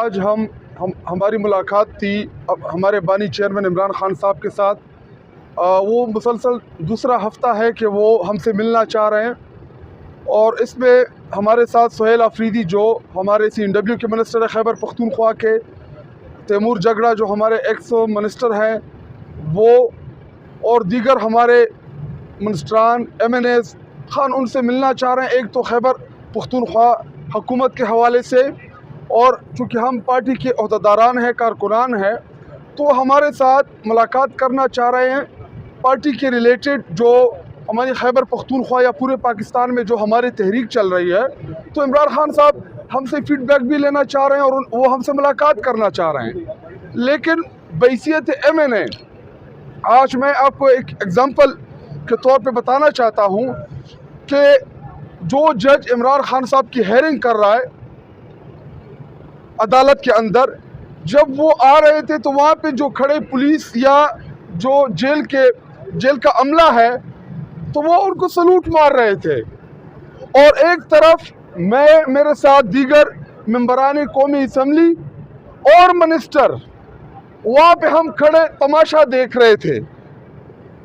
آج ہماری ملاقات تھی ہمارے بانی چیئرمین عمران خان صاحب کے ساتھ۔ وہ مسلسل دوسرا ہفتہ ہے کہ وہ ہم سے ملنا چاہ رہے ہیں، اور اس میں ہمارے ساتھ سہیل آفریدی جو ہمارے CNW کے منسٹر خیبر پختونخوا کے، تیمور جگڑا جو ہمارے ایکس منسٹر ہیں وہ، اور دیگر ہمارے منسٹران MNAs خان ان سے ملنا چاہ رہے ہیں۔ ایک تو خیبر پختونخوا حکومت کے حوالے سے، اور چونکہ ہم پارٹی کے عہدیداران ہیں، کارکنان ہیں، تو ہمارے ساتھ ملاقات کرنا چاہ رہے ہیں پارٹی کے ریلیٹڈ، جو ہماری خیبر پختونخوا یا پورے پاکستان میں جو ہماری تحریک چل رہی ہے۔ تو عمران خان صاحب ہم سے فیڈ بیک بھی لینا چاہ رہے ہیں، اور وہ ہم سے ملاقات کرنا چاہ رہے ہیں۔ لیکن بحیثیت MNA آج میں آپ کو ایک ایگزامپل کے طور پہ بتانا چاہتا ہوں کہ جو جج عمران خان صاحب کی ہیئرنگ کر رہا ہے عدالت کے اندر، جب وہ آ رہے تھے تو وہاں پہ جو کھڑے پولیس یا جو جیل کا عملہ ہے تو وہ ان کو سلوٹ مار رہے تھے، اور ایک طرف میرے ساتھ دیگر ممبران قومی اسمبلی اور منسٹر وہاں پہ ہم کھڑے تماشا دیکھ رہے تھے۔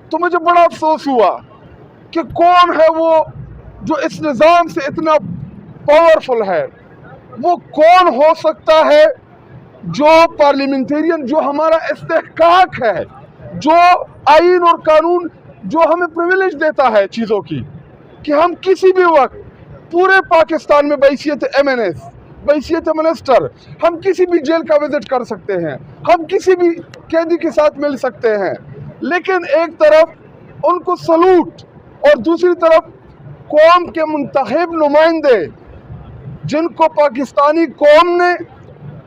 تو مجھے بڑا افسوس ہوا کہ کون ہے وہ جو اس نظام سے اتنا پاورفل ہے، وہ کون ہو سکتا ہے جو پارلیمنٹیرین، جو ہمارا استحقاق ہے، جو آئین اور قانون جو ہمیں پریویلیج دیتا ہے چیزوں کی، کہ ہم کسی بھی وقت پورے پاکستان میں بحیثیت MNAs، بحیثیت منسٹر، ہم کسی بھی جیل کا وزٹ کر سکتے ہیں، ہم کسی بھی قیدی کے ساتھ مل سکتے ہیں، لیکن ایک طرف ان کو سلوٹ اور دوسری طرف قوم کے منتخب نمائندے جن کو پاکستانی قوم نے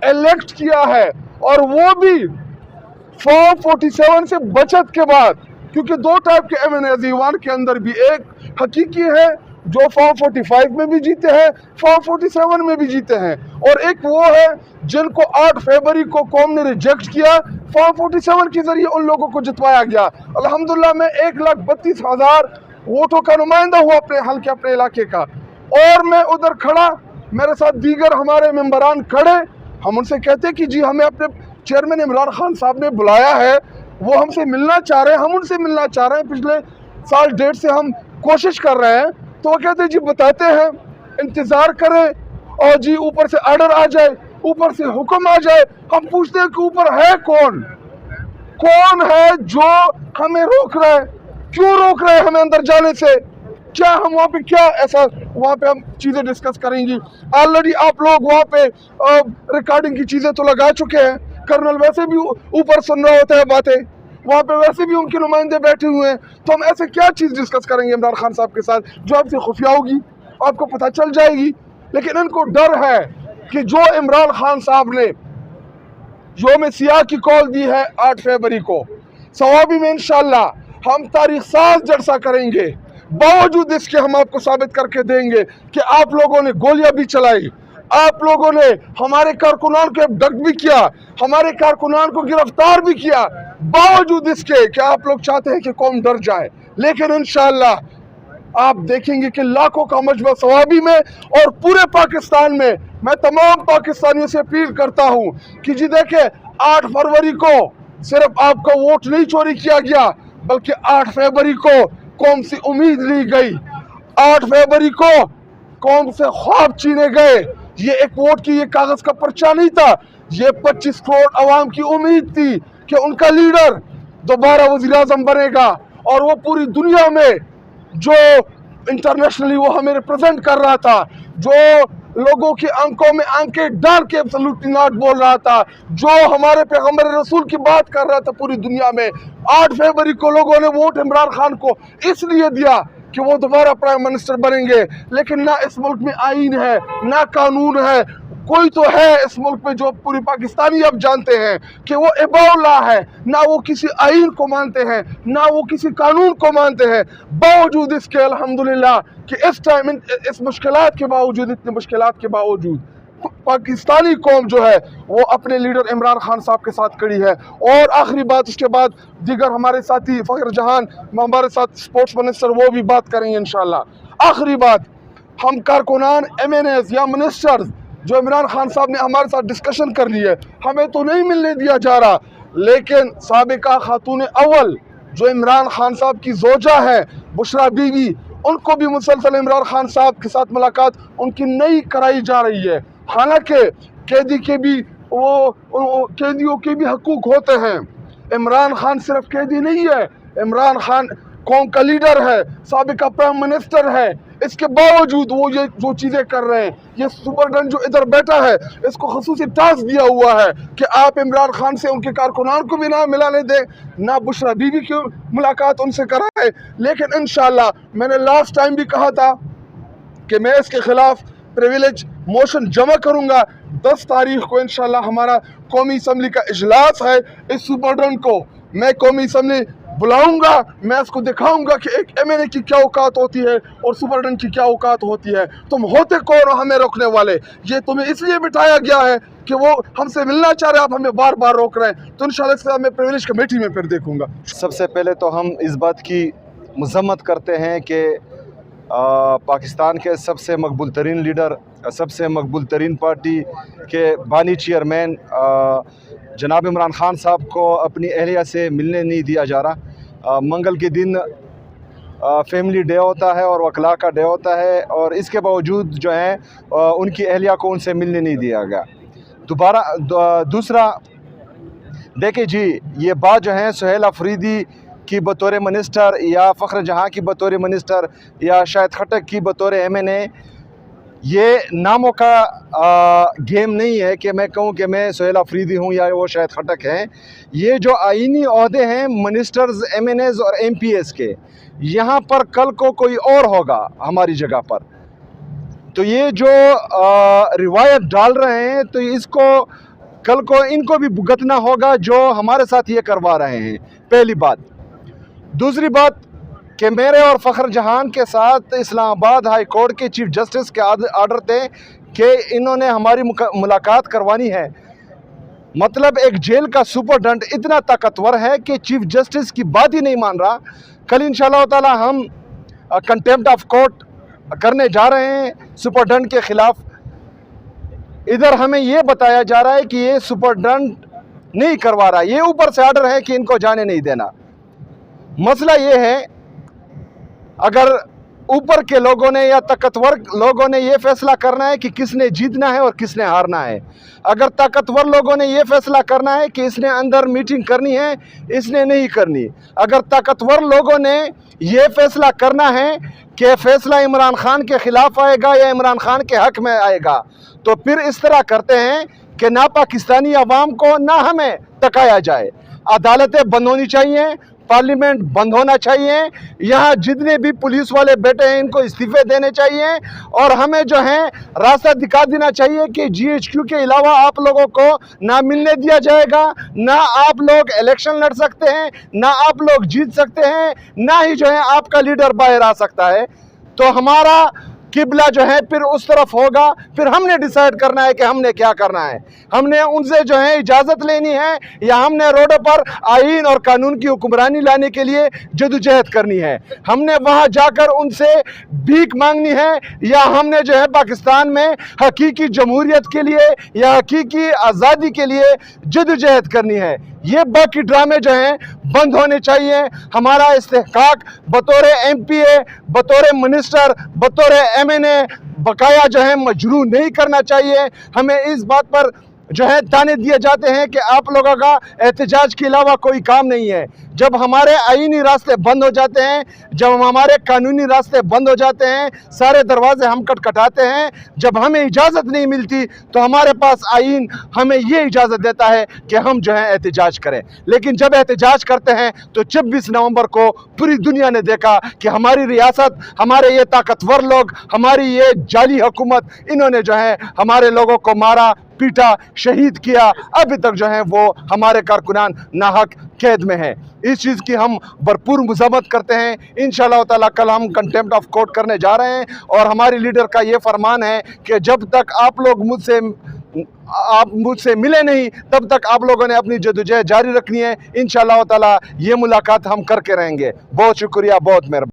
الیکٹ کیا ہے، اور وہ بھی فارم 47 سے بچت کے بعد، کیونکہ دو ٹائپ کے MNAs ایوان کے اندر بھی، ایک حقیقی ہے جو فارم 45 میں بھی جیتے ہیں، فارم 47 میں بھی جیتے ہیں، اور ایک وہ ہے جن کو 8 فروری کو قوم نے ریجیکٹ کیا، فارم 47 کے ذریعے ان لوگوں کو جتوایا گیا۔ الحمدللہ میں 1,32,000 ووٹوں کا نمائندہ ہوا اپنے حلقے، اپنے علاقے کا، اور میں ادھر کھڑا، میرے ساتھ دیگر ہمارے ممبران کھڑے، ہم ان سے کہتے ہیں کہ جی ہمیں اپنے چیئرمین عمران خان صاحب نے بلایا ہے، وہ ہم سے ملنا چاہ رہے ہیں، ہم ان سے ملنا چاہ رہے ہیں، پچھلے سال ڈیڑھ سے ہم کوشش کر رہے ہیں۔ تو وہ کہتے ہیں جی بتاتے ہیں، انتظار کریں، اور جی اوپر سے آرڈر آ جائے، اوپر سے حکم آ جائے۔ ہم پوچھتے ہیں کہ اوپر ہے کون ہے جو ہمیں روک رہا ہے، کیوں روک رہے ہیں ہمیں اندر جانے سے؟ کیا ہم وہاں پہ کیا ایسا، وہاں پہ ہم چیزیں ڈسکس کریں گی۔ آلریڈی آپ لوگ وہاں پہ ریکارڈنگ کی چیزیں تو لگا چکے ہیں، کرنل ویسے بھی اوپر سن رہا ہوتا ہے باتیں، وہاں پہ ویسے بھی ان کے نمائندے بیٹھے ہوئے ہیں، تو ہم ایسے کیا چیز ڈسکس کریں گے عمران خان صاحب کے ساتھ جو آپ سے خفیہ ہوگی، آپ کو پتہ چل جائے گی۔ لیکن ان کو ڈر ہے کہ جو عمران خان صاحب نے یوم سیاہ کی کال دی ہے 8 فروری کو، سوابی میں انشاءاللہ ہم تاریخ ساز جلسہ کریں گے، باوجود اس کے ہم آپ کو ثابت کر کے دیں گے کہ آپ لوگوں نے گولیاں بھی چلائی، آپ لوگوں نے ہمارے کارکنان کو ابڈکٹ بھی کیا، ہمارے کارکنان کو گرفتار بھی کیا، باوجود اس کے کہ آپ لوگ چاہتے ہیں کہ قوم ڈر جائے۔ لیکن انشاءاللہ آپ دیکھیں گے کہ لاکھوں کا مجمع سوابی میں اور پورے پاکستان میں میں تمام پاکستانیوں سے اپیل کرتا ہوں کہ جی دیکھیں، 8 فروری کو صرف آپ کا ووٹ نہیں چوری کیا گیا، بلکہ 8 فروری کو قوم سے امید لی گئی، 8 فروری کو قوم سے خواب چھینے گئے۔ یہ ایک ووٹ کی، یہ کاغذ کا پرچہ نہیں تھا، یہ 25 کروڑ عوام کی امید تھی کہ ان کا لیڈر دوبارہ وزیر اعظم بنے گا، اور وہ پوری دنیا میں جو انٹرنیشنلی وہ ہمیں ریپرزینٹ کر رہا تھا، جو لوگوں کی آنکھوں میں آنکھیں ڈال کے ایبسولوٹلی ناٹ بول رہا تھا، جو ہمارے پیغمبر رسول کی بات کر رہا تھا پوری دنیا میں، 8 فروری کو لوگوں نے ووٹ عمران خان کو اس لیے دیا کہ وہ دوبارہ پرائم منسٹر بنیں گے۔ لیکن نہ اس ملک میں آئین ہے، نہ قانون ہے، کوئی تو ہے اس ملک میں جو پوری پاکستانی اب جانتے ہیں کہ وہ اباء اللہ ہے، نہ وہ کسی آئین کو مانتے ہیں، نہ وہ کسی قانون کو مانتے ہیں۔ باوجود اس کے الحمدللہ کہ اس ٹائم اس مشکلات کے باوجود، اتنے مشکلات کے باوجود، پاکستانی قوم جو ہے وہ اپنے لیڈر عمران خان صاحب کے ساتھ کھڑی ہے۔ اور آخری بات، اس کے بعد دیگر ہمارے ساتھی فخر جہان ہمارے ساتھ سپورٹس منسٹر وہ بھی بات کریں گے انشاءاللہ۔ آخری بات، ہم کارکنان MNAs یا منسٹرز जो इमरान खान साहब ने हमारे साथ डिस्कशन कर ली है, हमें तो नहीं मिलने दिया जा रहा। लेकिन साबिका खातून अव्वल जो इमरान खान साहब की जोजा है बुशरा बीवी, उनको भी मुसलसल इमरान खान साहब के साथ मुलाकात उनकी नहीं कराई जा रही है। हालांकि कैदी के भी कैदियों के भी हकूक होते हैं। इमरान खान सिर्फ कैदी नहीं है, इमरान खान कौम का लीडर है, साबिका प्राइम मिनिस्टर है। इसके बावजूद वो ये जो चीज़ें कर रहे हैं, ये सुपरडन जो इधर बैठा है इसको खसूसी टास्क दिया हुआ है कि आप इमरान खान से उनके कारकुनान को भी ना मिलाने दें, ना बुशरा बीवी की मुलाकात उनसे कराए। लेकिन इंशाल्लाह मैंने लास्ट टाइम भी कहा था कि मैं इसके खिलाफ प्रिविलेज मोशन जमा करूंगा। 10 तारीख को इंशाल्लाह हमारा कौमी असम्बली का इजलास है। इस सुपरडन को मैं कौमी असम्बली बुलाऊंगा, मैं इसको दिखाऊंगा कि एक एमएनए की क्या औकात होती है और सुपरडन की क्या औकात होती है। तुम होते कौन हो हमें रोकने वाले? ये तुम्हें इसलिए बिठाया गया है कि वो हमसे मिलना चाह रहे हैं, आप हमें बार बार रोक रहे हैं। तो इंशाल्लाह इसका मैं प्रिविलेज कमेटी में फिर देखूंगा। सबसे पहले तो हम इस बात की मजम्मत करते हैं कि पाकिस्तान के सबसे मकबूल तरीन लीडर, सबसे मकबूल तरीन पार्टी के बानी चेयरमैन जनाब इमरान खान साहब को अपनी अहलिया से मिलने नहीं दिया जा रहा। मंगल के दिन फैमिली डे होता है और वकला का डे होता है, और इसके बावजूद जो है उनकी अहलिया को उनसे मिलने नहीं दिया गया। दूसरा देखिए जी, ये बात जो है सुहेल अफरीदी की बतौर मिनिस्टर या फ़ख्र जहाँ की बतौर मिनिस्टर या शाहिद खटक की बतौर एमएनए, ये नामों का गेम नहीं है कि मैं कहूँ कि मैं सुहेल अफरीदी हूँ या वो शाहिद खटक हैं। ये जो आईनी ओहदे हैं मिनिस्टर्स, एमएनएज और एमपीएस के, यहाँ पर कल को कोई और होगा हमारी जगह पर, तो ये जो रिवायत डाल रहे हैं तो इसको कल को इनको भी भुगतना होगा जो हमारे साथ ये करवा रहे हैं, पहली बात। दूसरी बात कि मेरे और फ़ख्र जहान के साथ इस्लामाबाद हाई कोर्ट के चीफ जस्टिस के आर्डर थे कि इन्होंने हमारी मुलाकात करवानी है। मतलब एक जेल का सुपरडेंट इतना ताकतवर है कि चीफ जस्टिस की बात ही नहीं मान रहा। कल इंशाअल्लाह ताला हम कंटेम्प्ट ऑफ कोर्ट करने जा रहे हैं सुपरडेंट के ख़िलाफ़। इधर हमें ये बताया जा रहा है कि ये सुपरडेंट नहीं करवा रहा, ये ऊपर से आर्डर है कि इनको जाने नहीं देना। मसला ये है, अगर ऊपर के लोगों ने या ताकतवर लोगों ने ये फैसला करना है कि किसने जीतना है और किसने हारना है, अगर ताकतवर लोगों ने ये फैसला करना है कि इसने अंदर मीटिंग करनी है, इसने नहीं करनी, अगर ताकतवर लोगों ने ये फैसला करना है कि फैसला इमरान खान के ख़िलाफ़ आएगा या इमरान खान के हक़ में आएगा, तो फिर इस तरह करते हैं कि ना पाकिस्तानी अवाम को ना हमें तकाया जाए। अदालतें बंद होनी चाहिए, पार्लियामेंट बंद होना चाहिए, यहाँ जितने भी पुलिस वाले बैठे हैं इनको इस्तीफे देने चाहिए, और हमें जो है रास्ता दिखा देना चाहिए कि जीएचक्यू के अलावा आप लोगों को ना मिलने दिया जाएगा, ना आप लोग इलेक्शन लड़ सकते हैं, ना आप लोग जीत सकते हैं, ना ही जो है आपका लीडर बाहर आ सकता है। तो हमारा किबला जो है फिर उस तरफ होगा। फिर हमने डिसाइड करना है कि हमने क्या करना है। हमने उनसे जो है इजाज़त लेनी है या हमने रोडों पर आईन और कानून की हुक्मरानी लाने के लिए जदोजहद करनी है। हमने वहाँ जाकर उनसे भीख मांगनी है या हमने जो है पाकिस्तान में हकीकी जमहूरियत के लिए या हकीकी आज़ादी के लिए जदोजहद करनी है। ये बाकी ड्रामे जो हैं बंद होने चाहिए। हमारा इस्तेहकाक बतौर एमपीए, बतौर मिनिस्टर, बतौर एमएनए बकाया जो है मजरूह नहीं करना चाहिए। हमें इस बात पर जो है ताने दिए जाते हैं कि आप लोगों का एहतजाज के अलावा कोई काम नहीं है। जब हमारे आईनी रास्ते बंद हो जाते हैं, जब हमारे कानूनी रास्ते बंद हो जाते हैं, सारे दरवाजे हम खटखटाते हैं, जब हमें इजाज़त नहीं मिलती तो हमारे पास आईन हमें ये इजाज़त देता है कि हम जो है एहतजाज करें। लेकिन जब एहतजाज करते हैं तो 26 नवंबर को पूरी दुनिया ने देखा कि हमारी रियासत, हमारे ये ताकतवर लोग, हमारी ये जाली हुकूमत, इन्होंने जो है हमारे लोगों को मारा, पीटा, शहीद किया। अभी तक जो है वो हमारे कारकुनान नाहक कैद में हैं। इस चीज़ की हम भरपूर मज़म्मत करते हैं। इंशाअल्लाह ताला कल हम कंटेम्प्ट ऑफ कोर्ट करने जा रहे हैं और हमारी लीडर का ये फरमान है कि जब तक आप लोग मुझसे मिले नहीं तब तक आप लोगों ने अपनी जदोजहद जारी रखनी है। इंशाअल्लाह ताला ये मुलाकात हम करके रहेंगे। बहुत शुक्रिया, बहुत मेहरबानी।